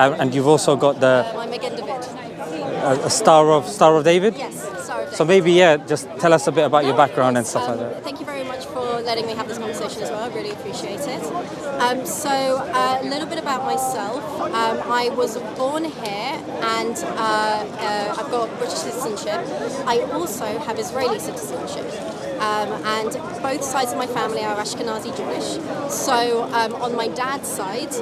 And you've also got the I'm Megan David. a Star of David. Yes, Star of David. So maybe just tell us a bit about your background and stuff like that. Thank you very much for letting me have this conversation as well. I really appreciate it. So a little bit about myself. I was born here, and I've got British citizenship. I also have Israeli citizenship. And both sides of my family are Ashkenazi Jewish. So on my dad's side,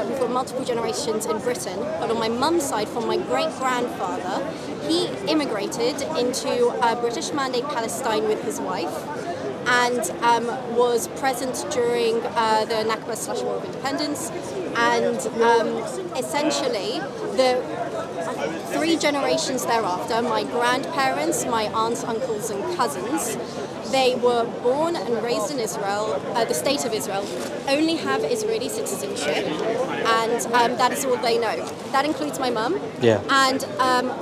we've got multiple generations in Britain, but on my mum's side, from my great-grandfather, he immigrated into British Mandate Palestine with his wife, and was present during the Nakba / War of Independence, and essentially the 3 generations thereafter, my grandparents, my aunts, uncles and cousins, they were born and raised in Israel, the state of Israel, only have Israeli citizenship, and that is all they know. That includes my mum. Yeah. And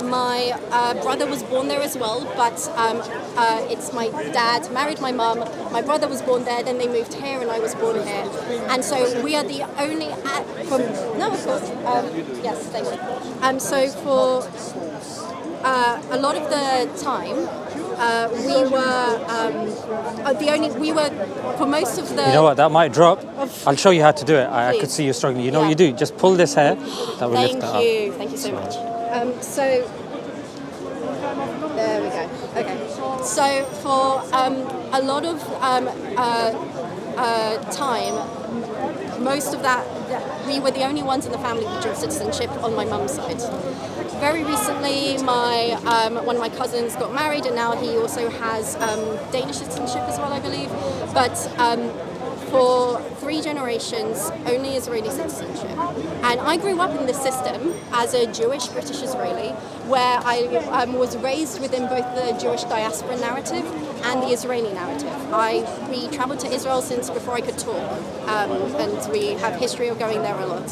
my brother was born there as well, but it's my dad married my mum, my brother was born there, then they moved here and I was born here. And so we are the only, yes, thank you. So for a lot of the time, we were for most of the... You know what, that might drop. I'll show you how to do it. I could see you struggling. You know what you do? Just pull this hair. That will lift that up. Thank you so much. So, there we go. Okay. So for a lot of time, most of that, we were the only ones in the family with dual citizenship on my mum's side. Very recently, one of my cousins got married, and now he also has Danish citizenship as well, I believe. But for 3 generations, only Israeli citizenship. And I grew up in this system as a Jewish British Israeli, where I was raised within both the Jewish diaspora narrative and the Israeli narrative. We traveled to Israel since before I could talk, and we have history of going there a lot.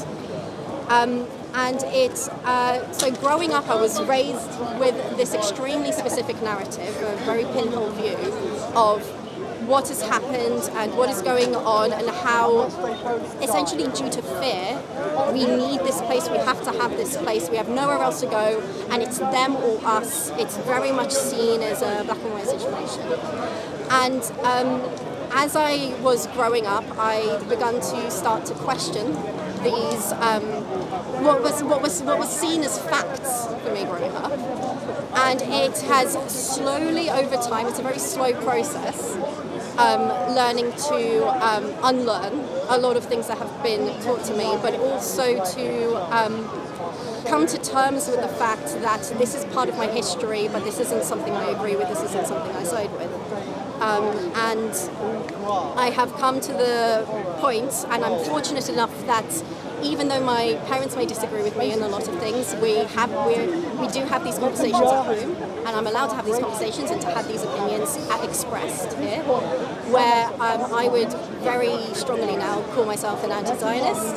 So growing up, I was raised with this extremely specific narrative, a very pinhole view of what has happened and what is going on, and how, essentially due to fear, we need this place, we have to have this place, we have nowhere else to go, and it's them or us. It's very much seen as a black and white situation. And as I was growing up, I began to start to question these what was seen as facts for me growing up, and it has slowly over time, it's a very slow process, learning to unlearn a lot of things that have been taught to me, but also to come to terms with the fact that this is part of my history, but this isn't something I agree with, this isn't something I side with. And I have come to the point, and I'm fortunate enough that even though my parents may disagree with me in a lot of things, we do have these conversations at home, and I'm allowed to have these conversations and to have these opinions expressed here, where I would very strongly now call myself an anti-Zionist,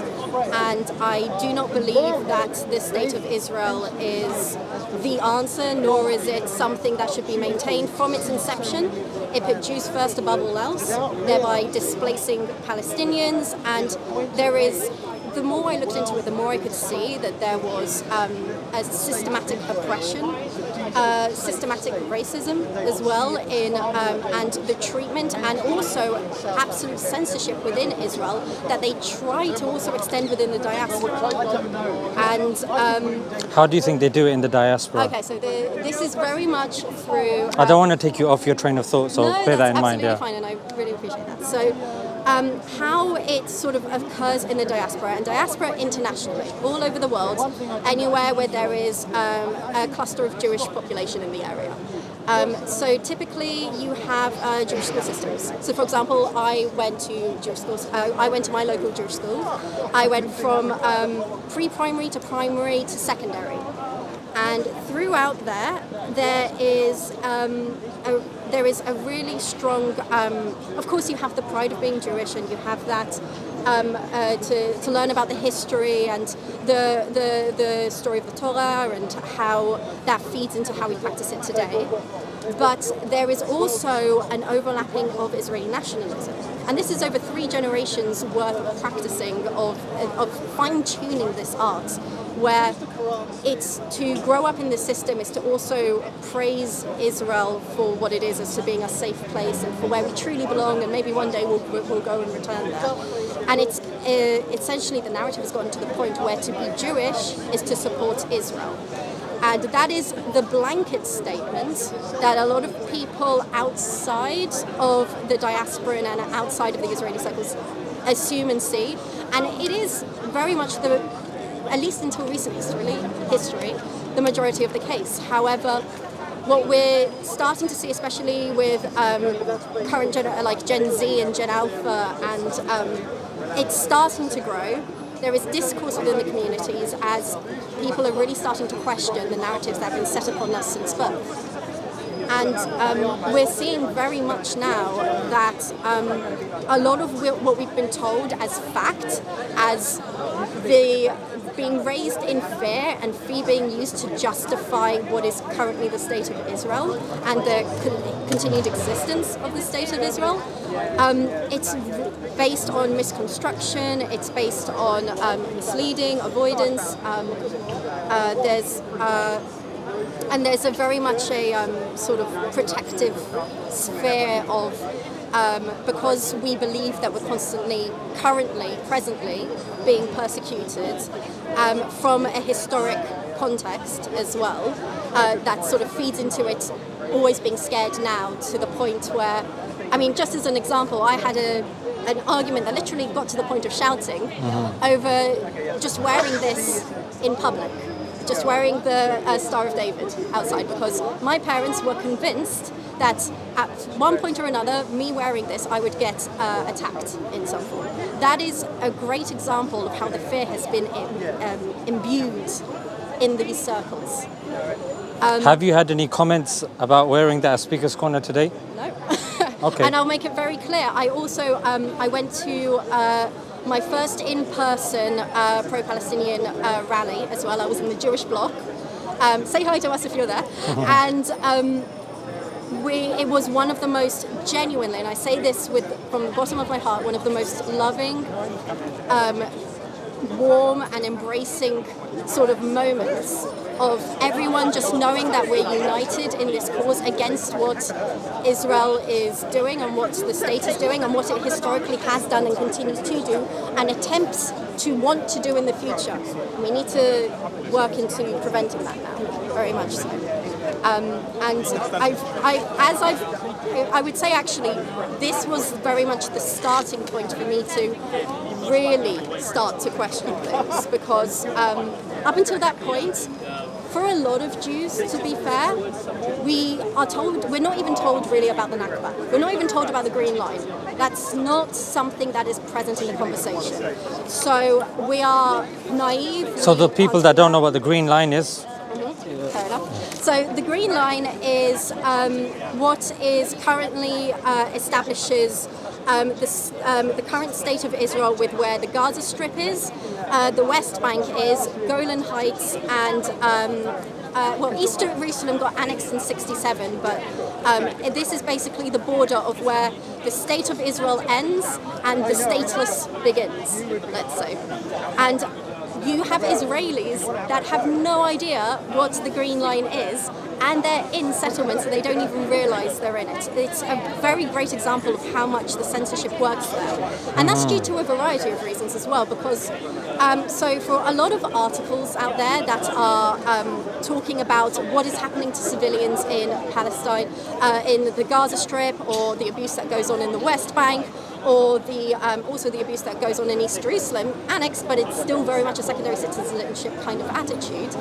and I do not believe that the state of Israel is the answer, nor is it something that should be maintained from its inception. It put Jews first above all else, thereby displacing Palestinians, and the more I looked into it, the more I could see that there was a systematic oppression, systematic racism as well, and the treatment, and also absolute censorship within Israel that they try to also extend within the diaspora. And how do you think they do it in the diaspora? Okay, so this is very much through... I don't want to take you off your train of thought, so bear that in mind. No, that's absolutely fine, and I really appreciate that. So how it sort of occurs in the diaspora, and diaspora internationally, all over the world, anywhere where there is a cluster of Jewish population in the area. So typically you have Jewish school systems. So for example, I went to Jewish schools. I went to my local Jewish school. I went from pre-primary to primary to secondary. And throughout there is a really strong, of course you have the pride of being Jewish, and you have that to learn about the history and the story of the Torah and how that feeds into how we practice it today. But there is also an overlapping of Israeli nationalism. and this is over 3 generations worth of practicing, of fine-tuning this art, where it's to grow up in the system is to also praise Israel for what it is, as to being a safe place and for where we truly belong, and maybe one day we'll go and return there. And it's essentially the narrative has gotten to the point where to be Jewish is to support Israel. And that is the blanket statement that a lot of people outside of the diaspora and outside of the Israeli circles assume and see. And it is very much at least until recent history, the majority of the case. However, what we're starting to see, especially with current like Gen Z and Gen Alpha, and it's starting to grow. There is discourse within the communities as people are really starting to question the narratives that have been set upon us since birth. And we're seeing very much now that a lot of what we've been told as fact, as being raised in fear, and fear being used to justify what is currently the state of Israel and the continued existence of the state of Israel. It's based on misconstruction, it's based on misleading, avoidance. There's a very much a sort of protective sphere of because we believe that we're presently being persecuted from a historic context as well, that sort of feeds into it always being scared now, to the point where, I mean, just as an example, I had an argument that literally got to the point of shouting over just wearing this in public, just wearing the Star of David outside, because my parents were convinced that at one point or another, me wearing this, I would get attacked in some form. That is a great example of how the fear has been imbued in these circles. Have you had any comments about wearing that at Speaker's Corner today? No. Okay. And I'll make it very clear. I also I went to my first in-person pro-Palestinian rally as well. I was in the Jewish bloc. Say hi to us if you're there. And it was one of the most genuinely, and I say this from the bottom of my heart, one of the most loving, warm and embracing sort of moments of everyone just knowing that we're united in this cause against what Israel is doing and what the state is doing and what it historically has done and continues to do and attempts to want to do in the future. We need to work into preventing that now, very much so. And I would say actually this was very much the starting point for me to really start to question things, because up until that point, for a lot of Jews, to be fair, we're not even told really about the Nakba. We're not even told about the Green Line. That's not something that is present in the conversation. So we are naive. So the people that don't know what the Green Line is? Fair enough. So the Green Line is what is currently establishes the current state of Israel with where the Gaza Strip is, the West Bank is, Golan Heights, and East Jerusalem got annexed in 1967, but this is basically the border of where the state of Israel ends and the stateless begins, let's say. And you have Israelis that have no idea what the Green Line is, and they're in settlements and they don't even realise they're in it. It's a very great example of how much the censorship works there. And that's due to a variety of reasons as well, because so for a lot of articles out there that are talking about what is happening to civilians in Palestine, in the Gaza Strip, or the abuse that goes on in the West Bank, or also the abuse that goes on in East Jerusalem, annexed, but it's still very much a secondary citizenship kind of attitude.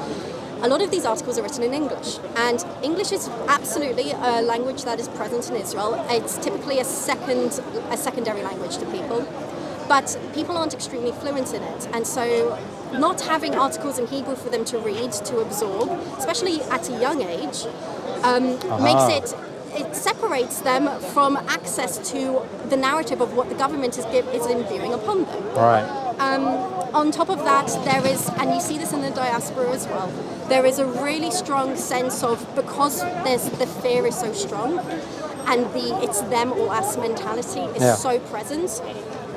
A lot of these articles are written in English, and English is absolutely a language that is present in Israel. It's typically a secondary language to people, but people aren't extremely fluent in it, and so not having articles in Hebrew for them to read, to absorb, especially at a young age, makes it separates them from access to the narrative of what the government is imbuing upon them. Right. On top of that, there is, and you see this in the diaspora as well, there is a really strong sense of, because the fear is so strong, and the it's them or us mentality is so present,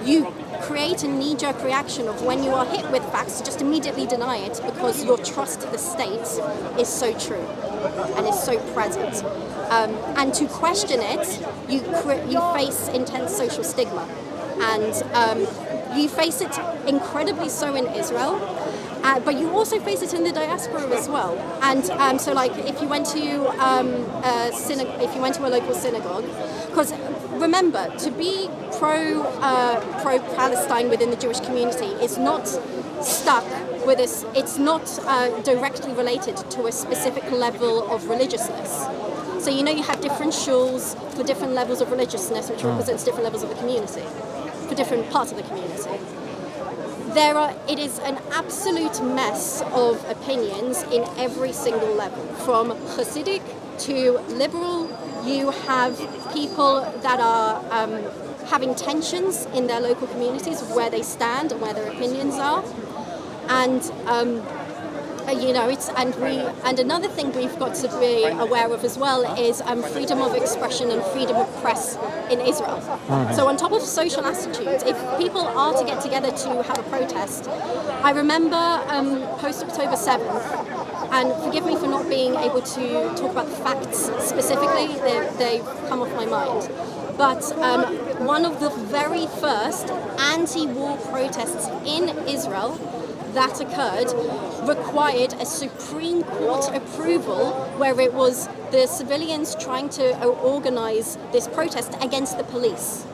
you create a knee-jerk reaction of when you are hit with facts to just immediately deny it because your trust in the state is so true and is so present. And to question it, you face intense social stigma, and you face it incredibly so in Israel. But you also face it in the diaspora as well. And so, like, if you went to if you went to a local synagogue, because remember, to be pro-Palestine within the Jewish community is not stuck with this. It's not directly related to a specific level of religiousness. So you know you have different shuls for different levels of religiousness, which represents different levels of the community, for different parts of the community. It is an absolute mess of opinions in every single level, from Hasidic to liberal. You have people that are having tensions in their local communities of where they stand and where their opinions are, and you know, and another thing we've got to be aware of as well is freedom of expression and freedom of press in Israel. So on top of social attitudes, if people are to get together to have a protest, I remember post-October 7th, and forgive me for not being able to talk about the facts specifically, they've come off my mind, but one of the very first anti-war protests in Israel that occurred required a Supreme Court approval, where it was the civilians trying to organize this protest against the police,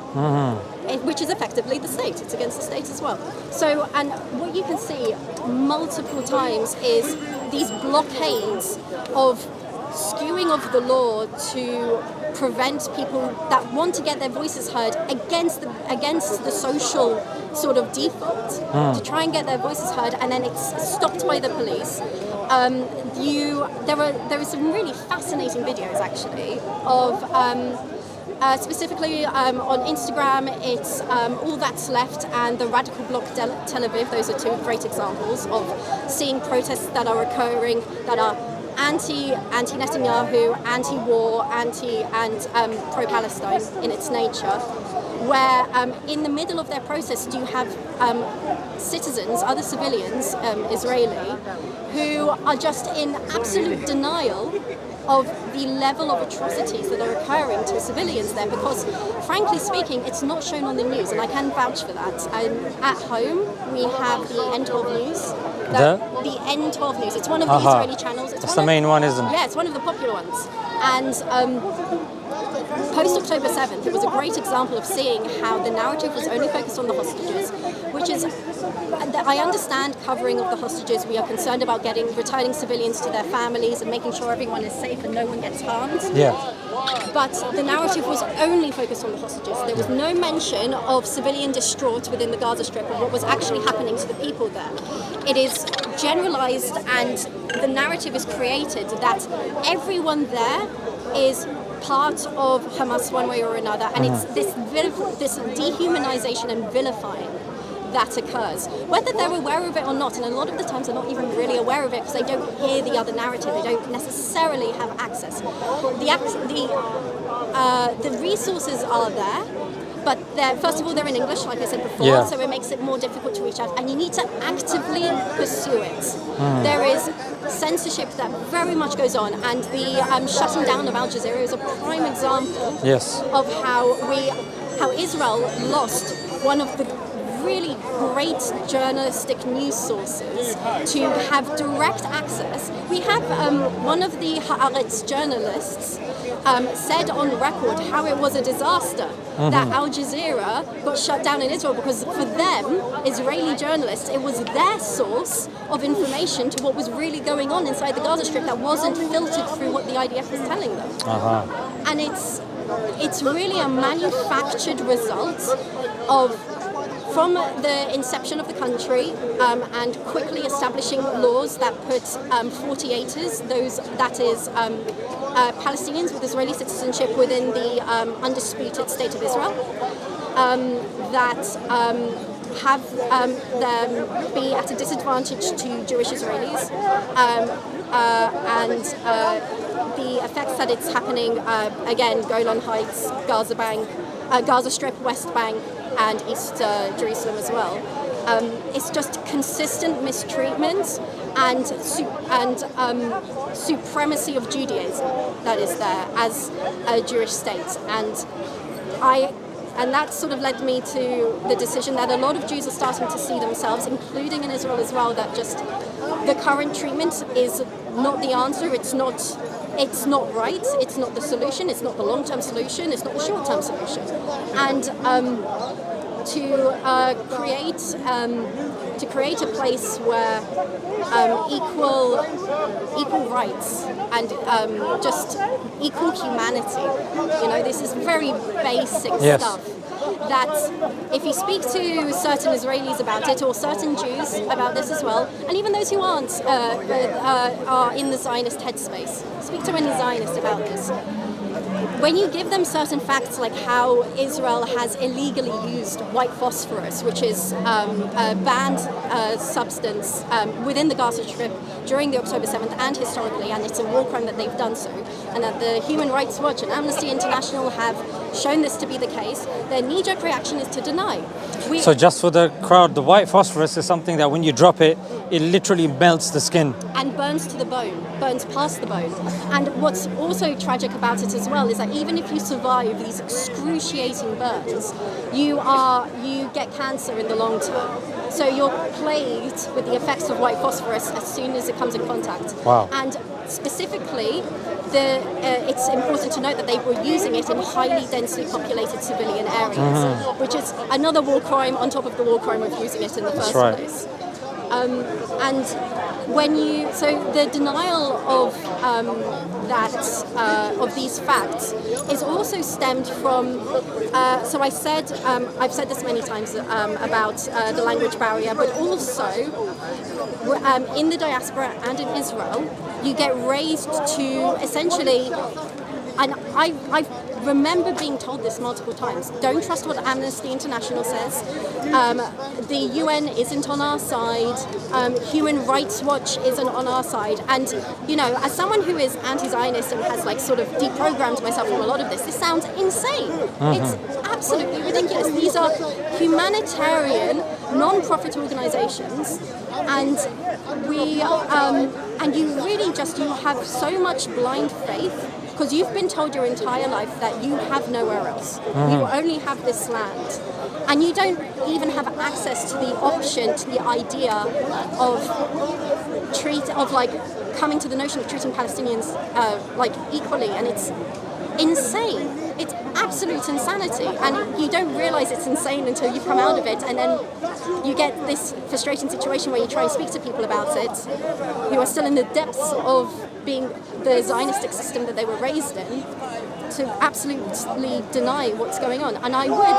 which is effectively the state. It's against the state as well. So, and what you can see multiple times is these blockades of skewing of the law to prevent people that want to get their voices heard against the social sort of default to try and get their voices heard, and then it's stopped by the police. There are some really fascinating videos actually of specifically on Instagram. It's All That's Left and the Radical Bloc Tel Aviv. Those are two great examples of seeing protests that are occurring that are anti-Netanyahu, anti-war, and pro-Palestine in its nature, where in the middle of their protest you have citizens, other civilians, Israeli, who are just in absolute denial of the level of atrocities that are occurring to civilians there, because frankly speaking it's not shown on the news, and I can vouch for that. At home we have the N12 News. The N12 News. It's one of the Israeli channels. It's the main one, isn't it? Yeah, it's one of the popular ones. And post-October 7th, it was a great example of seeing how the narrative was only focused on the hostages, which is, I understand covering of the hostages. We are concerned about returning civilians to their families and making sure everyone is safe and no one gets harmed. Yeah. But the narrative was only focused on the hostages. There was no mention of civilian distraught within the Gaza Strip of what was actually happening to the people there. It is generalized, and the narrative is created that everyone there is part of Hamas one way or another, and it's this dehumanization and vilifying that occurs, whether they're aware of it or not. And a lot of the times they're not even really aware of it because they don't hear the other narrative. They don't necessarily have access. The resources are there, but first of all, they're in English, like I said before, so it makes it more difficult to reach out, and you need to actively pursue it. There is censorship that very much goes on, and the shutting down of Al Jazeera is a prime example of how Israel lost one of the really great journalistic news sources to have direct access. We have one of the Haaretz journalists said on record how it was a disaster that Al Jazeera got shut down in Israel, because for them, Israeli journalists, it was their source of information to what was really going on inside the Gaza Strip that wasn't filtered through what the IDF was telling them. And it's really a manufactured result of from the inception of the country and quickly establishing laws that put 48ers, that is Palestinians with Israeli citizenship, within the undisputed state of Israel, that have them be at a disadvantage to Jewish Israelis, and the effects that it's happening, again, Golan Heights, Gaza Strip, West Bank, and East Jerusalem as well. It's just consistent mistreatment and supremacy of Judaism that is there as a Jewish state, and that sort of led me to the decision that a lot of Jews are starting to see themselves, including in Israel as well, that just the current treatment is not the answer. It's not right. It's not the solution. It's not the long-term solution. It's not the short-term solution. And to create a place where equal rights and just equal humanity. This is very basic stuff that if you speak to certain Israelis about it, or certain Jews about this as well, and even those who aren't are in the Zionist headspace, speak to any Zionist about this. When you give them certain facts like how Israel has illegally used white phosphorus, which is a banned substance within the Gaza Strip during the October 7th and historically, and it's a war crime that they've done so, and that the Human Rights Watch and Amnesty International have shown this to be the case, their knee-jerk reaction is to deny. So just for the crowd, the white phosphorus is something that when you drop it, it literally melts the skin. And burns to the bone, burns past the bone. And what's also tragic about it as well is that even if you survive these excruciating burns, you get cancer in the long term. So you're plagued with the effects of white phosphorus as soon as it comes in contact. Wow. And specifically, it's important to note that they were using it in highly densely populated civilian areas, which is another war crime on top of the war crime of using it in the first place. And so the denial of of these facts is also stemmed from. So I've said this many times about the language barrier, but also in the diaspora and in Israel, you get raised to essentially, and I remember being told this multiple times, don't trust what Amnesty International says, the UN isn't on our side, Human Rights Watch isn't on our side, and as someone who is anti-Zionist and has sort of deprogrammed myself from a lot of this sounds insane. It's absolutely ridiculous. These are humanitarian, non-profit organizations, and and you really you have so much blind faith because you've been told your entire life that you have nowhere else. You only have this land. And you don't even have access to the option, to the idea of coming to the notion of treating Palestinians equally, and it's insane. It's absolute insanity, and you don't realize it's insane until you come out of it, and then you get this frustrating situation where you try and speak to people about it who are still in the depths of being the Zionistic system that they were raised in, to absolutely deny what's going on. And I would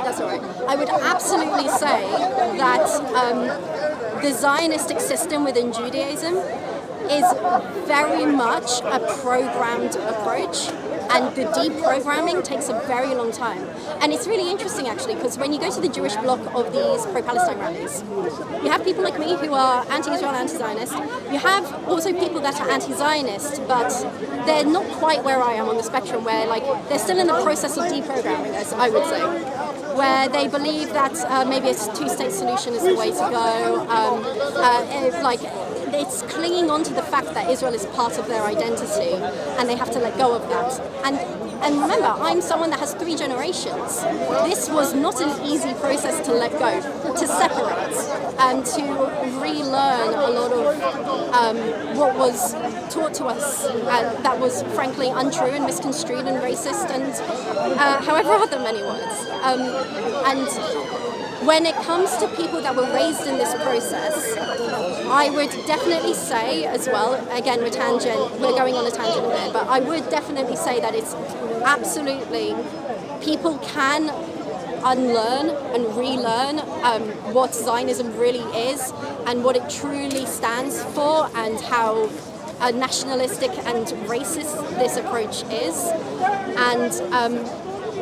that's all right. I would absolutely say that the Zionistic system within Judaism is very much a programmed approach, and the deprogramming takes a very long time. And it's really interesting actually, because when you go to the Jewish bloc of these pro-Palestine rallies, you have people like me who are anti-Israel, anti-Zionist. You have also people that are anti-Zionist, but they're not quite where I am on the spectrum, where they're still in the process of deprogramming, as I would say, where they believe that maybe a two-state solution is the way to go. It's clinging on to the fact that Israel is part of their identity and they have to let go of that. And remember, I'm someone that has 3 generations. This was not an easy process to let go, to separate, and to relearn a lot of what was taught to us that was frankly untrue and misconstrued and racist and however other many words. And when it comes to people that were raised in this process, I would definitely say as well, again, we're going on a tangent there, but I would definitely say that it's absolutely, people can unlearn and relearn what Zionism really is and what it truly stands for, and how nationalistic and racist this approach is. And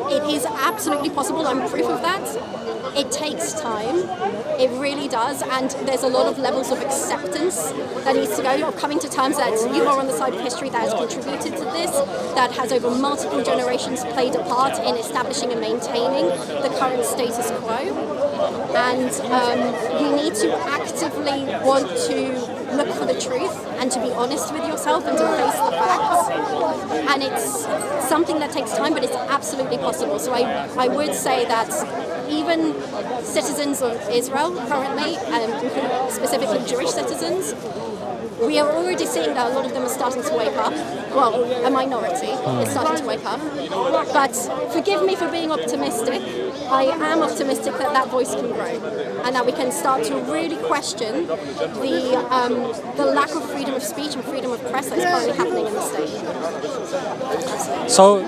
It is absolutely possible. I'm proof of that. It takes time. It really does. And there's a lot of levels of acceptance that needs to go, of coming to terms that you are on the side of history that has contributed to this, that has over multiple generations played a part in establishing and maintaining the current status quo. And you need to actively want to look for the truth and to be honest with yourself and to face the facts. And it's something that takes time, but it's absolutely possible. So I would say that even citizens of Israel currently, specifically Jewish citizens, we are already seeing that a lot of them are starting to wake up. Well, a minority is starting to wake up. But forgive me for being optimistic. I am optimistic that that voice can grow and that we can start to really question the lack of freedom of speech and freedom of press that is currently happening in the state. So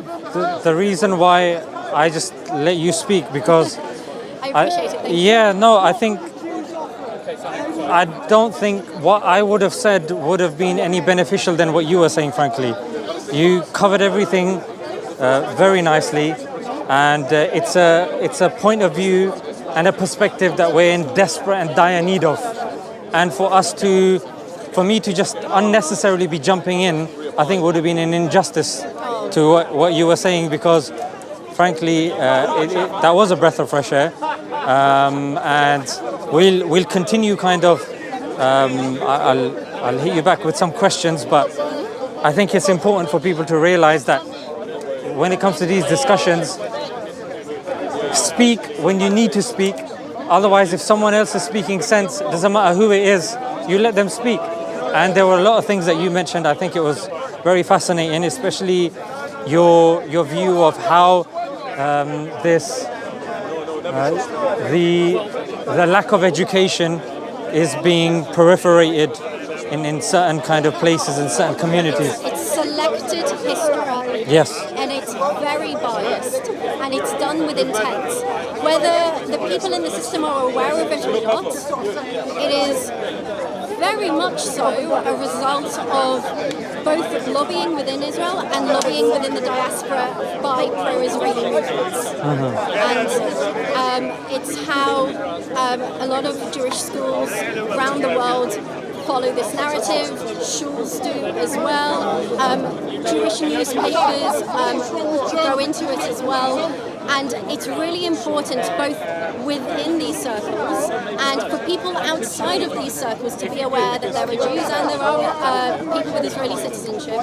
the reason why I just let you speak, because I appreciate it. Thank you. yeah, no, I don't think what I would have said would have been any beneficial than what you were saying, frankly. You covered everything very nicely, and it's a point of view and a perspective that we're in desperate and dire need of. And for me to just unnecessarily be jumping in, I think would have been an injustice to what you were saying, because frankly, that was a breath of fresh air. And we'll continue kind of, I'll hit you back with some questions, but I think it's important for people to realize that when it comes to these discussions, speak when you need to speak. Otherwise, if someone else is speaking sense, it doesn't matter who it is, you let them speak. And there were a lot of things that you mentioned. I think it was very fascinating, especially your view of how the lack of education is being proliferated in certain kind of places, in certain communities. It's selected history. Yes. And it's very biased, and it's done with intent. Whether the people in the system are aware of it or not, it is very much so a result of both lobbying within Israel and lobbying within the diaspora by pro-Israeli movements. And it's how a lot of Jewish schools around the world follow this narrative, shuls do as well, Jewish newspapers go into it as well. And it's really important both within these circles and for people outside of these circles to be aware that there are Jews and there are people with Israeli citizenship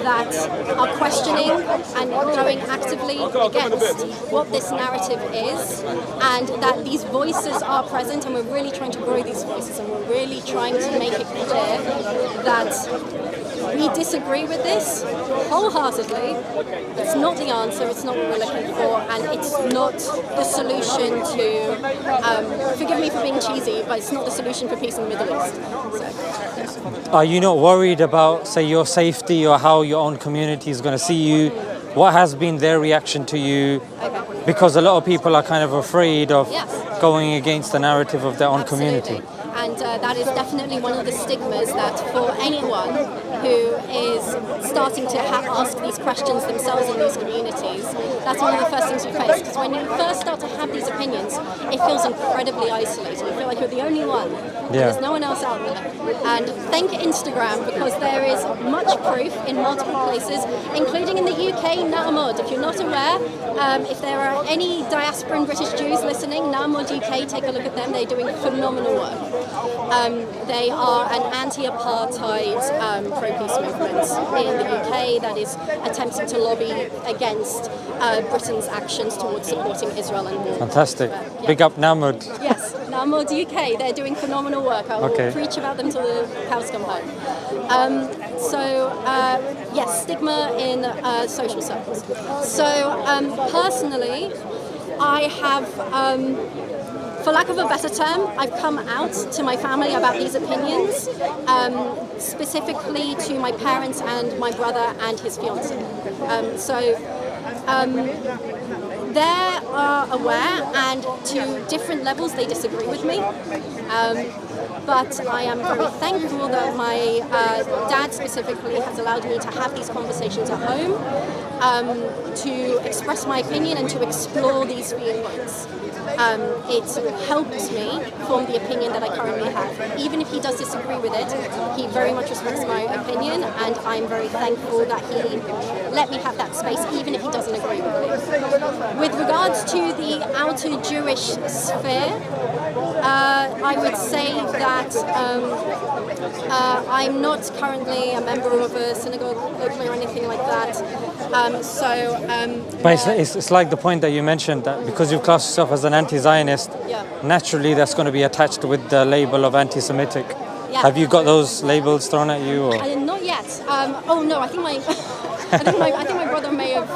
that are questioning and going actively against what this narrative is, and that these voices are present, and we're really trying to grow these voices, and we're really trying to make it clear that we disagree with this wholeheartedly. It's not the answer, it's not what we're looking for, and it's not the solution to, forgive me for being cheesy, but it's not the solution for peace in the Middle East. So, yeah. Are you not worried about, say, your safety or how your own community is going to see you? What has been their reaction to you? Okay. Because a lot of people are kind of afraid of Yes. going against the narrative of their own Absolutely. community. And that is definitely one of the stigmas that for anyone who is starting to ask these questions themselves in these communities, that's one of the first things you face. Because when you first start to have these opinions, it feels incredibly isolating. You feel like you're the only one. Yeah. There's no one else out there. And thank Instagram, because there is much proof in multiple places, including in the UK, Na'amod. If you're not aware, if there are any diasporan British Jews listening, Na'amod UK, take a look at them. They're doing phenomenal work. They are an anti-apartheid pro-peace movement in the UK that is attempting to lobby against Britain's actions towards supporting Israel and war. Fantastic. Yeah. Big up Namud. Yes, Na'amod UK, they're doing phenomenal work. I will Okay. preach about them till the cows come home. Yes, stigma in social circles. So personally, I have, for lack of a better term, I've come out to my family about these opinions, specifically to my parents and my brother and his fiancée. They are aware, and to different levels they disagree with me. but I am very thankful that my dad specifically has allowed me to have these conversations at home, to express my opinion and to explore these viewpoints. It helped me form the opinion that I currently have. Even if he does disagree with it, he very much respects my opinion, and I'm very thankful that he let me have that space, even if he doesn't agree with me. With regards to the outer Jewish sphere, I would say that I'm not currently a member of a synagogue locally or anything like that. But it's like the point that you mentioned, that because you class yourself as an anti-Zionist, naturally that's going to be attached with the label of anti-Semitic. Yeah. Have you got those labels thrown at you? Or? Not yet. Oh no, I think my I think my brother may have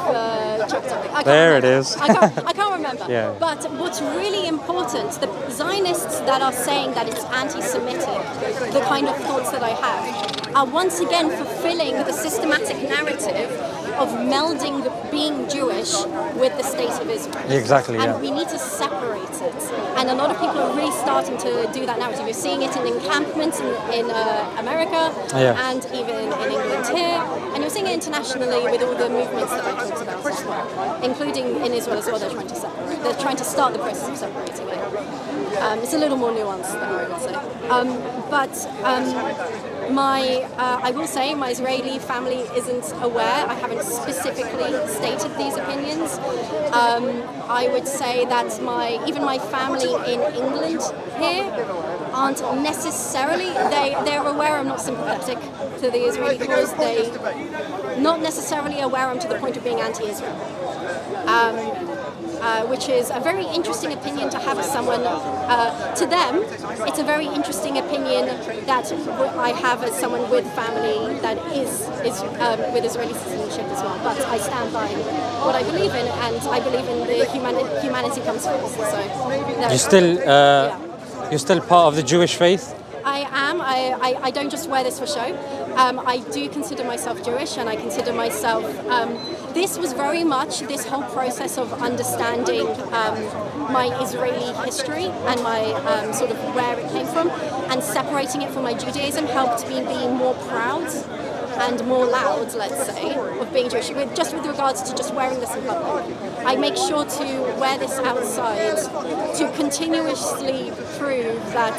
chucked something. There it is. I can't remember. Yeah. But what's really important, the Zionists that are saying that it's anti-Semitic, the kind of thoughts that I have, are once again fulfilling the systematic narrative of melding being Jewish with the state of Israel. Exactly, And yeah. we need to separate it. And a lot of people are really starting to do that narrative. You're seeing it in encampments in America and even in England here. And you're seeing it internationally with all the movements that I talked about as well, including in Israel as well. They're trying to separate. They're trying to start the process of separating it. It's a little more nuanced than I would say. I will say my Israeli family isn't aware. I haven't specifically stated these opinions. I would say that even my family in England here aren't necessarily, they're aware I'm not sympathetic to the Israeli cause. They're not necessarily aware I'm to the point of being anti-Israel. Which is a very interesting opinion to have as someone, to them, it's a very interesting opinion that I have as someone with family that is with Israeli citizenship as well. But I stand by what I believe in, and I believe in the humanity comes first. So You're still part of the Jewish faith? I am. I don't just wear this for show. I do consider myself Jewish, and I consider myself. This was very much this whole process of understanding my Israeli history and my sort of where it came from, and separating it from my Judaism helped me be more proud and more loud, let's say, of being Jewish, with regards to just wearing this in public. I make sure to wear this outside to continuously prove that,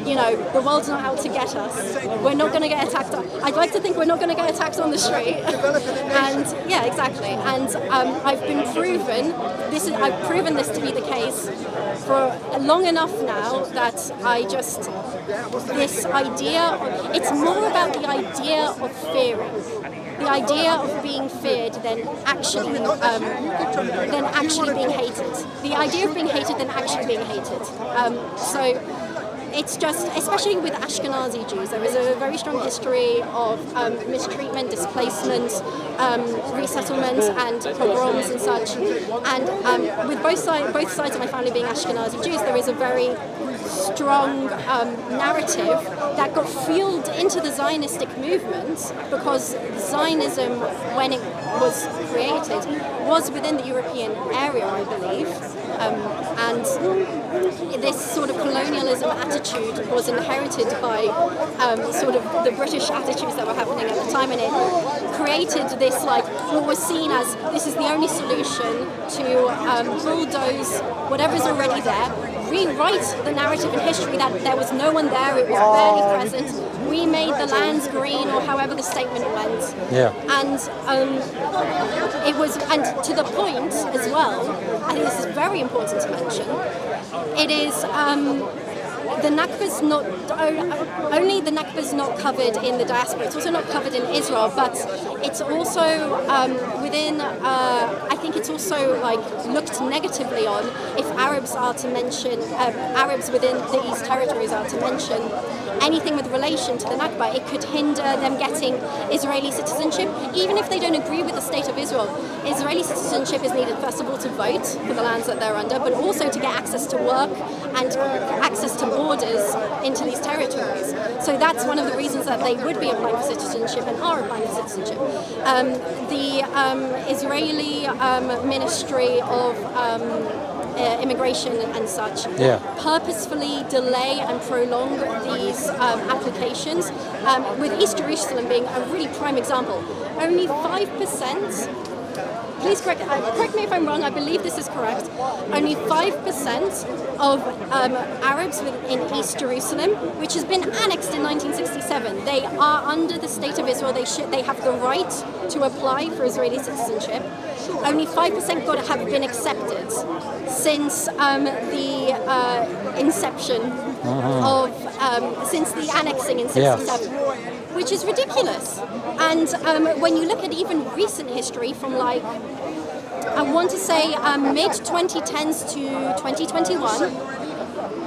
the world's not out to get us. We're not going to get attacked. I'd like to think we're not going to get attacked on the street. And yeah, exactly. And I've proven this to be the case for long enough now that this idea, it's more about the idea of fearing. The idea of being feared than actually being hated. The idea of being hated than actually being hated. So it's just, especially with Ashkenazi Jews, there is a very strong history of mistreatment, displacement, resettlement, and pogroms and such. And with both sides of my family being Ashkenazi Jews, there is a very strong narrative that got fueled into the Zionistic movement, because Zionism, when it was created, was within the European area, I believe. And this sort of colonialism attitude was inherited by sort of the British attitudes that were happening at the time, and it created this, what was seen as this is the only solution to bulldoze whatever's already there, rewrite the narrative in history that there was no one there, it was barely present, we made the lands green, or however the statement went. Yeah. And it was, and to the point as well, I think this is very important to mention, it is the Nakba's not only the Nakba's not covered in the diaspora, it's also not covered in Israel, but it's also within, I think it's also looked negatively on if Arabs are to mention, Arabs within these territories are to mention anything with relation to the Nakba. It could hinder them getting Israeli citizenship, even if they don't agree with the state of Israel. Israeli citizenship is needed, first of all, to vote for the lands that they're under, but also to get access to work and access to borders into these territories. So that's one of the reasons that they would be applying for citizenship and are applying for citizenship. The Israeli Ministry of immigration and such, Yeah. purposefully delay and prolong these applications, with East Jerusalem being a really prime example. Only 5%, please correct me if I'm wrong, I believe this is correct, only 5% of Arabs in East Jerusalem, which has been annexed in 1967, they are under the State of Israel, they have the right to apply for Israeli citizenship. Only 5% have been accepted since the inception of, since the annexing in 67. Which is ridiculous. And when you look at even recent history from like, I want to say mid-2010s to 2021,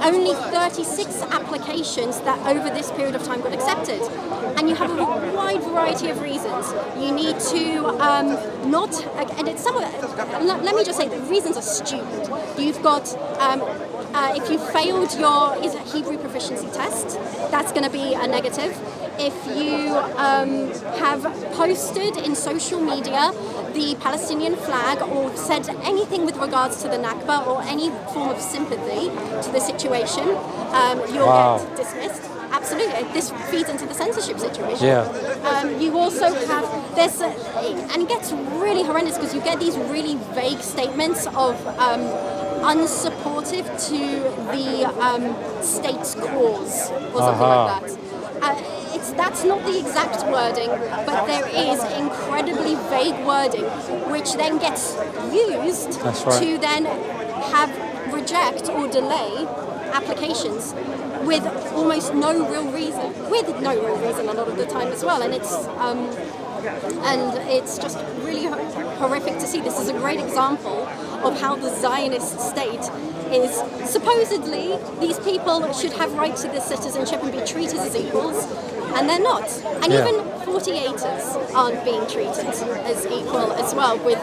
only 36 applications that over this period of time got accepted. And you have a wide variety of reasons. You need to not, and it's some of it, let me just say the reasons are stupid. You've got, if you failed your Hebrew proficiency test, that's going to be a negative. If you have posted in social media the Palestinian flag or said anything with regards to the Nakba or any form of sympathy to the situation, you'll get dismissed. Absolutely, this feeds into the censorship situation. You also have this, and it gets really horrendous because you get these really vague statements of unsupportive to the state's cause or something like that. That's not the exact wording, but there is incredibly vague wording, which then gets used to then reject or delay applications with almost no real reason, a lot of the time as well, and it's just really horrific to see. This is a great example of how the Zionist state is supposedly these people should have right to this citizenship and be treated as equals, and they're not. And even 48ers aren't being treated as equal as well, with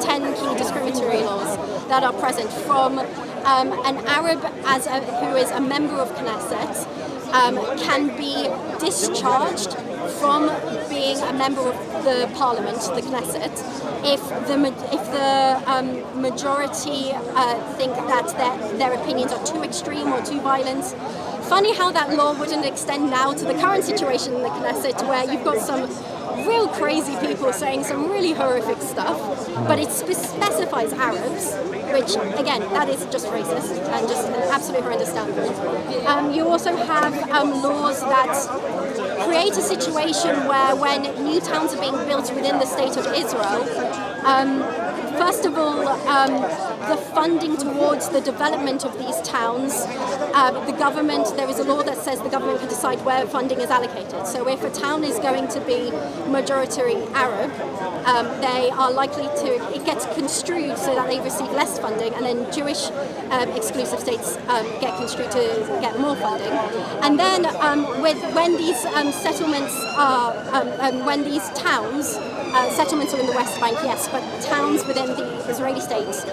10 key discriminatory laws that are present from an Arab who is a member of Knesset can be discharged from being a member of the parliament, the Knesset, if the majority think that their opinions are too extreme or too violent. Funny how that law wouldn't extend now to the current situation in the Knesset, where you've got some real crazy people saying some really horrific stuff, but it specifies Arabs, which again, that is just racist and just an absolute horrendous standard. You also have laws that create a situation where when new towns are being built within the state of Israel, first of all, the funding towards the development of these towns, the government, there is a law that says the government can decide where funding is allocated. So if a town is going to be majority Arab, they are likely to, it gets construed so that they receive less funding, and then Jewish exclusive states get construed to get more funding. And then when these settlements are, when these towns, settlements are in the West Bank, yes, but towns within the Israeli states,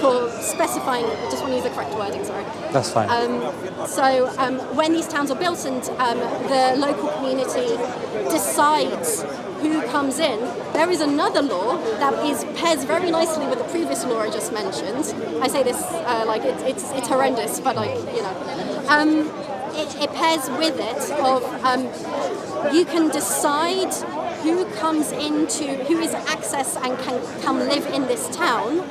for specifying, I just want to use the correct wording, sorry. That's fine. When these towns are built and the local community decides who comes in, there is another law that pairs very nicely with the previous law I just mentioned. I say this like it's horrendous, but like, you know. It pairs with it of you can decide who comes into, who is access and can come live in this town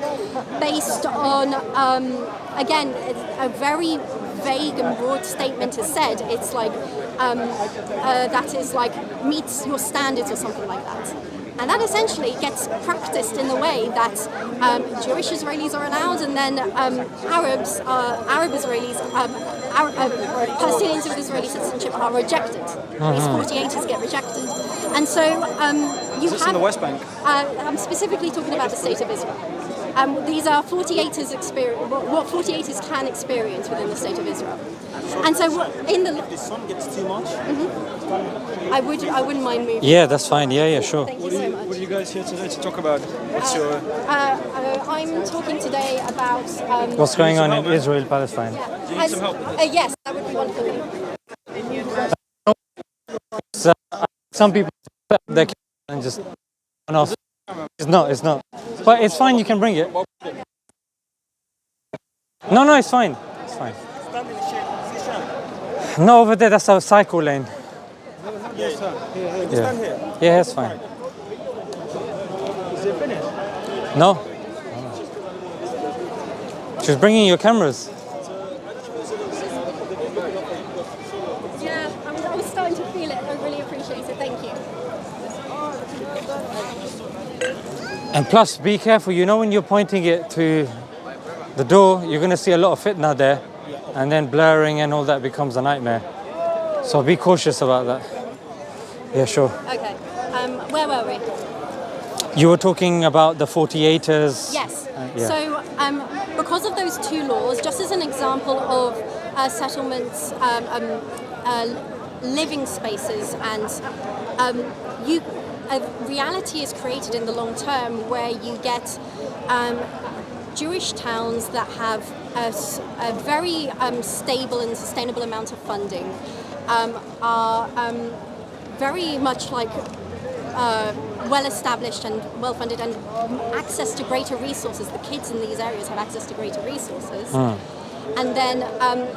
based on, again, a very vague and broad statement is said. It's like, that is like, meets your standards or something like that. And that essentially gets practiced in the way that Jewish Israelis are allowed, and then Arab Israelis, Palestinians with Israeli citizenship are rejected. These 48ers get rejected. And so you have... in the West Bank? I'm specifically talking about the state of Israel. These are 48ers experience, what 48ers can experience within the state of Israel. And so in the... If the sun gets too much... I wouldn't mind moving. Yeah, that's fine. Yeah, sure. Thank you so much. What are you guys here today to talk about? What's your... I'm talking today about... What's going on in Israel, Palestine? Do you need some help? Yes, that would be wonderful. Some people they can and just turn off. It's not. But it's fine. You can bring it. No, it's fine. It's fine. No, over there, that's our cycle lane. Yes, sir. Here. Yeah. Stand here. Yeah, that's fine. Is it finished? No. She's bringing your cameras. Yeah, I was starting to feel it. I really appreciate it. Thank you. And plus, be careful. You know when you're pointing it to the door, you're going to see a lot of fitna there. And then blurring and all that becomes a nightmare. So be cautious about that. Yeah, sure. Okay. Where were we? You were talking about the 48ers. Yes. Yeah. So, because of those two laws, just as an example of settlements, living spaces, and a reality is created in the long term where you get Jewish towns that have a very stable and sustainable amount of funding, are very much like well established and well funded, and access to greater resources. The kids in these areas have access to greater resources. And then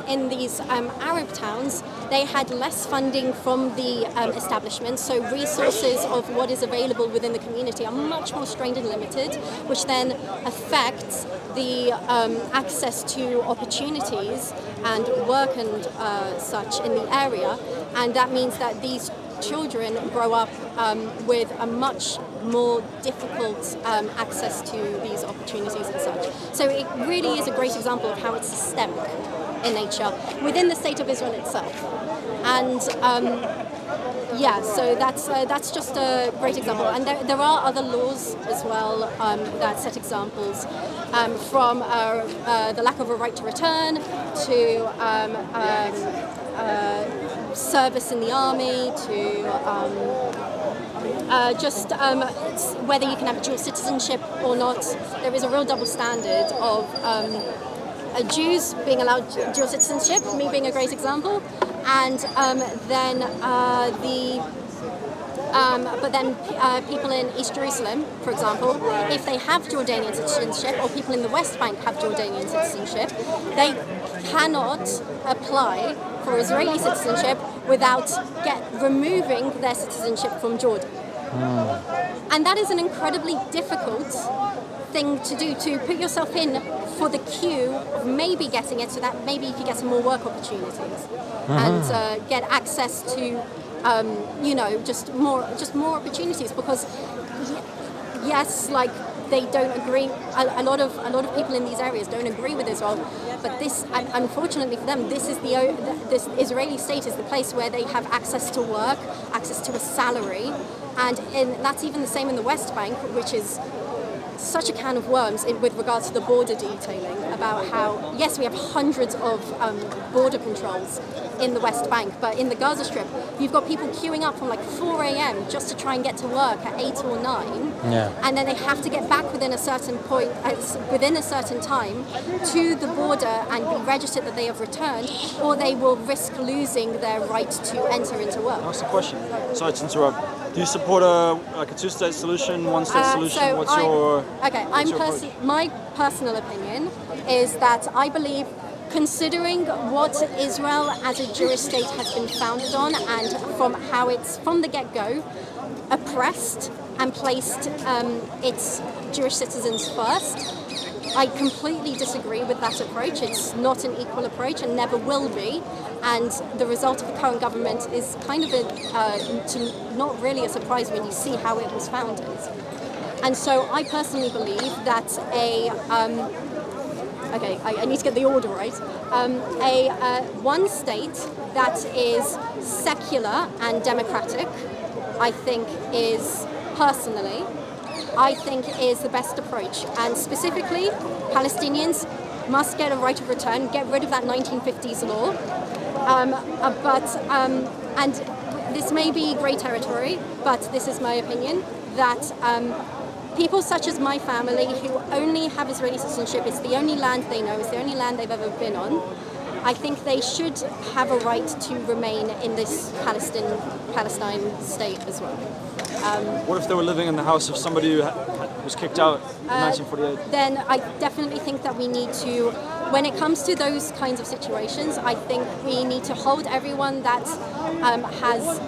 in these Arab towns, they had less funding from the establishment, so resources of what is available within the community are much more strained and limited, which then affects the access to opportunities and work and such in the area. And that means that these children grow up with a much more difficult access to these opportunities and such. So it really is a great example of how it's systemic in nature within the state of Israel itself. And yeah, so that's just a great example. And there are other laws as well that set examples, from the lack of a right to return to service in the army to just whether you can have dual citizenship or not. There is a real double standard of Jews being allowed dual citizenship, me being a great example, and then people in East Jerusalem, for example, if they have Jordanian citizenship, or people in the West Bank have Jordanian citizenship, they cannot apply for Israeli citizenship without removing their citizenship from Jordan. And that is an incredibly difficult thing to do, to put yourself in for the queue of maybe getting it, so that maybe you can get some more work opportunities and get access to just more opportunities, because yes, like they don't agree. A lot of people in these areas don't agree with Israel, but this, unfortunately for them, this Israeli state is the place where they have access to work, access to a salary, and that's even the same in the West Bank, which is such a can of worms with regards to the border detailing, about how, yes, we have hundreds of border controls in the West Bank, but in the Gaza Strip, you've got people queuing up from like 4 a.m. just to try and get to work at 8 or 9, and then they have to get back within a certain point, within a certain time, to the border and be registered that they have returned, or they will risk losing their right to enter into work. That's the question. Sorry to interrupt. Do you support a two-state solution, one-state solution? My personal opinion is that I believe, considering what Israel as a Jewish state has been founded on, and from how it's from the get-go oppressed and placed its Jewish citizens first, I completely disagree with that approach. It's not an equal approach and never will be. And the result of the current government is kind of not really a surprise when you see how it was founded. And so I personally believe that I need to get the order right. One state that is secular and democratic, I think is the best approach. And specifically, Palestinians must get a right of return, get rid of that 1950s law. And this may be grey territory, but this is my opinion, that people such as my family, who only have Israeli citizenship, it's the only land they know, it's the only land they've ever been on, I think they should have a right to remain in this Palestine state as well. What if they were living in the house of somebody who was kicked out in 1948? Then I definitely think that we need to when it comes to those kinds of situations, I think we need to hold everyone that has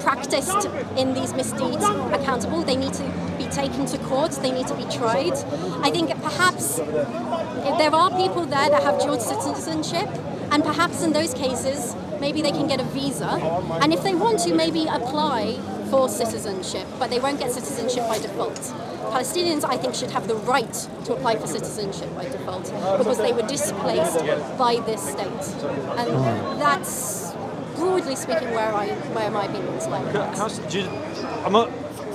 practiced in these misdeeds accountable. They need to be taken to court, they need to be tried. I think perhaps if there are people there that have dual citizenship, and perhaps in those cases maybe they can get a visa, and if they want to, maybe apply for citizenship, but they won't get citizenship by default. Palestinians, I think, should have the right to apply for citizenship by default because they were displaced by this state, and that's broadly speaking where my opinions lie.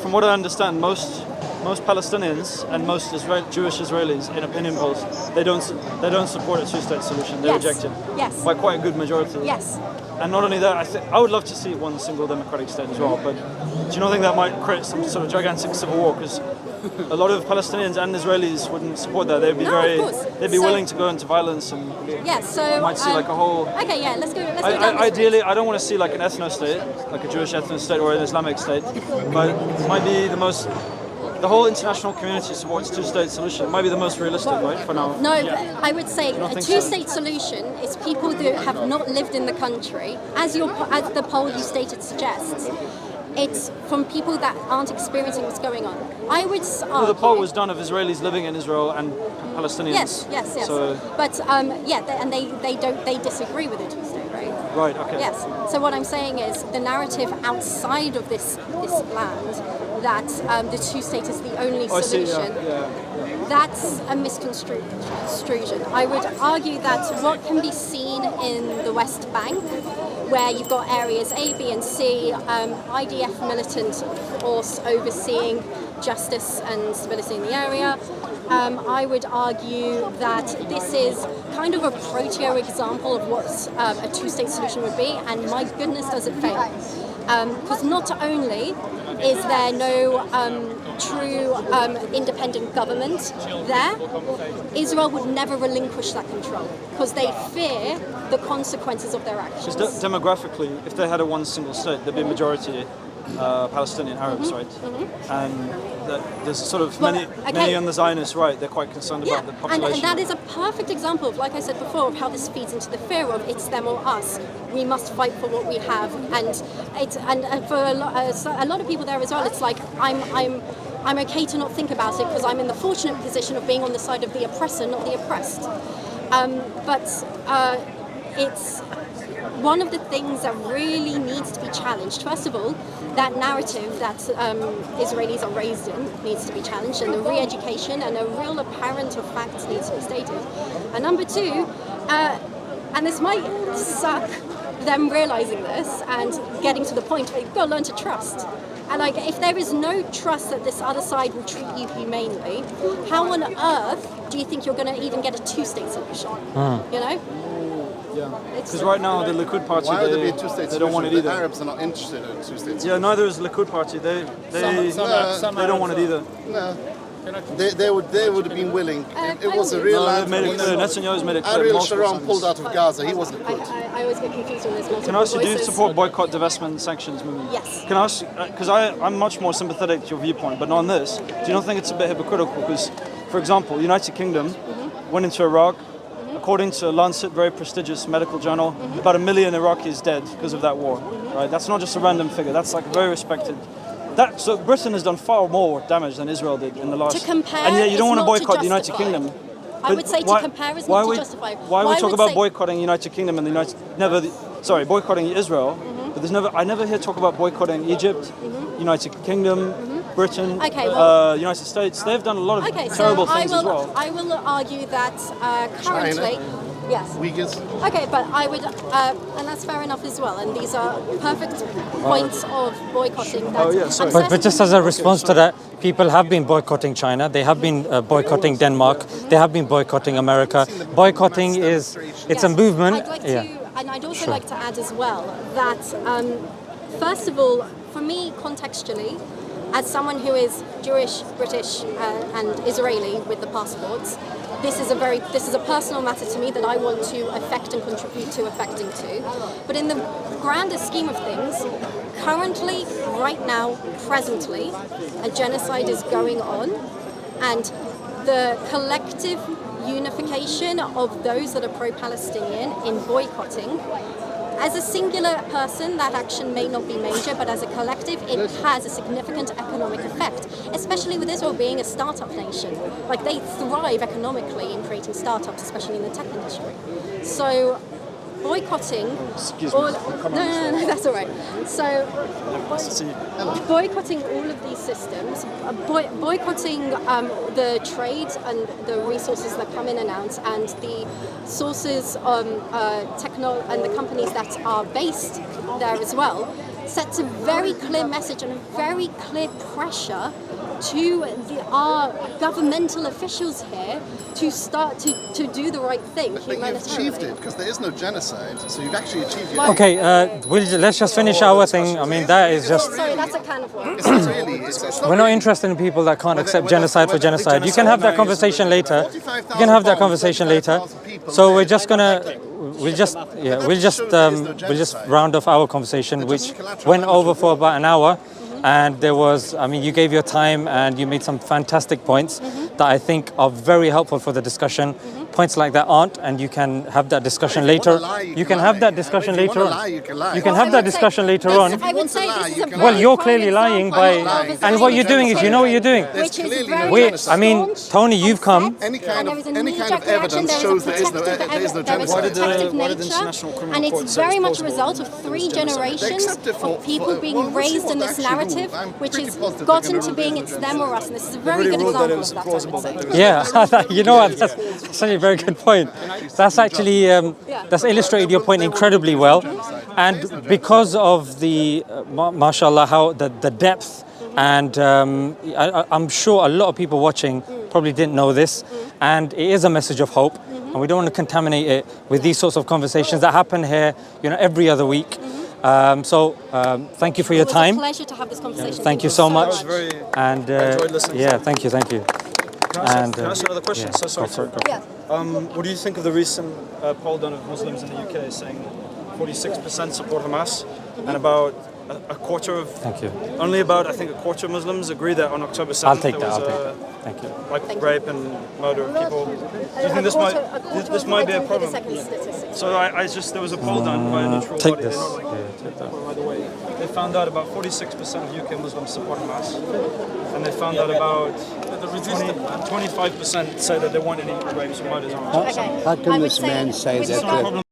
From what I understand, most Palestinians and most Jewish Israelis in opinion polls, they don't support a two-state solution. They reject it. Yes. By quite a good majority. Yes. And not only that, I would love to see one single democratic state as well. But do you not think that might create some sort of gigantic civil war? Because a lot of Palestinians and Israelis wouldn't support that. They'd be they'd be willing to go into violence, and so might see like a whole. Okay, yeah, let's go down this Ideally, route. I don't want to see like an ethno state, like a Jewish ethno state or an Islamic state, but it might be the most. The whole international community supports two-state solution. It might be the most realistic, right, for now. No, I would say a two-state solution is people that have not lived in the country, as the poll you stated suggests. It's from people that aren't experiencing what's going on. I would argue... the poll was done of Israelis living in Israel and Palestinians. Yes. So, but they disagree with a two-state, right? Right. Okay. Yes. So what I'm saying is the narrative outside of this land that the two-state is the only solution. That's a misconstruction. I would argue that what can be seen in the West Bank, where you've got areas A, B, and C, IDF militant force overseeing justice and stability in the area. I would argue that this is kind of a proto example of what a two-state solution would be, and my goodness, does it fail. Because not only is there no true independent government there, Israel would never relinquish that control because they fear the consequences of their actions. Demographically, if they had a one single state, there'd be a majority Palestinian Arabs, right? And there's sort of many on the Zionist right, they're quite concerned about the population. And that is a perfect example of, like I said before, of how this feeds into the fear of it's them or us. We must fight for what we have, and for a lot of people there as well, it's like I'm okay to not think about it because I'm in the fortunate position of being on the side of the oppressor, not the oppressed. It's one of the things that really needs to be challenged. First of all, that narrative that Israelis are raised in needs to be challenged, and the re-education and a real apparent of facts needs to be stated. And number two, and this might suck, them realizing this and getting to the point where you've got to learn to trust. And like, if there is no trust that this other side will treat you humanely, how on earth do you think you're going to even get a two-state solution? You know? Yeah, because right now the Likud party, why would there be a two-state they don't want it either. The Arabs are not interested in a two-state solution. Yeah, neither is the Likud party. They don't want it either. No. They would have been willing. It was a real land. Netanyahu's made it clear. Ariel Sharon pulled out of Gaza. He wasn't good. I always get confused on this. Can I ask you, do you support boycott, divestment, sanctions movement? Yes. Can I ask, because I'm much more sympathetic to your viewpoint, but on this, do you not think it's a bit hypocritical? Because, for example, the United Kingdom went into Iraq. According to Lancet, very prestigious medical journal, about 1 million Iraqis dead because of that war. Right? That's not just a random figure. That's like very respected. So Britain has done far more damage than Israel did in the last. To compare, and yet you don't want to boycott the justify. United Kingdom. I would say to compare is not to justify. Why we talk about boycotting United Kingdom and boycotting Israel, but I never hear talk about boycotting Egypt, United Kingdom. Britain, United States, they've done a lot of terrible things as well. I will argue that currently, China. yes. Uyghurs. Okay, but I would, and that's fair enough as well. And these are perfect points of boycotting. But just as a response to that, people have been boycotting China. They have been boycotting Denmark. They have been boycotting America. Boycotting it's a movement. I'd like to, and I'd also like to add as well that, first of all, for me, contextually, as someone who is Jewish, British, and Israeli with the passports, this is a personal matter to me that I want to affect and contribute to affecting too. But in the grander scheme of things, currently, right now, presently, a genocide is going on, and the collective unification of those that are pro-Palestinian in boycotting. As a singular person, that action may not be major, but as a collective, it has a significant economic effect, especially with Israel being a startup nation. Like, they thrive economically in creating startups, especially in the tech industry. So boycotting no, that's all right. So boycotting all of these systems, boycotting the trade and the resources that come in and out, and the sources and the companies that are based there as well, sets a very clear message and a very clear pressure to our governmental officials here to start to do the right thing. But you've achieved it, because there is no genocide, so you've actually achieved it. Okay, let's just finish our thing. I mean, that is just... Sorry, that's a can of worms. We're not interested in people that can't accept genocide for genocide. You can have that conversation later. You can have that conversation later. So we're just gonna... We'll just round off our conversation, which went over for about an hour. And there was, I mean, you gave your time and you made some fantastic points that I think are very helpful for the discussion. Points like that aren't, and you can have that discussion later. You can have that discussion later on. You can have that discussion later on. I would say this is a Well, you're clearly lying by, and what you're doing is, you know what you're doing. Which is very I mean, Tony, you've come. Any kind of evidence shows there is no genocide. And it's very much a result of 3 generations of people being raised in this narrative, which has gotten to being it's them or us. And this is a very good example of that, I would say. Yeah, you know what? That's such a very good point. That's actually that's illustrated your point incredibly well, and because of the mashallah, how the depth, and I'm sure a lot of people watching probably didn't know this, and it is a message of hope, and we don't want to contaminate it with these sorts of conversations that happen here, every other week. Thank you for your time. It was a pleasure to have this conversation. Thank you so much. And I enjoyed listening. yeah, thank you. Can I ask another question? Yeah, So sorry. Yeah. What do you think of the recent poll done of Muslims in the UK saying 46% support Hamas, and about a quarter of... Thank you. Only about, I think, a quarter of Muslims agree that on October 7th I'll take that. there was Thank you. like rape and murder of people. Do you think this might be a problem? So there was a poll done by a neutral Take body. this. They're not Yeah, take that. by the way. They found out about 46% of UK Muslims support Hamas, and they found out about 25% say that they want any rapes or murders on Hamas. Okay. How can this man say that?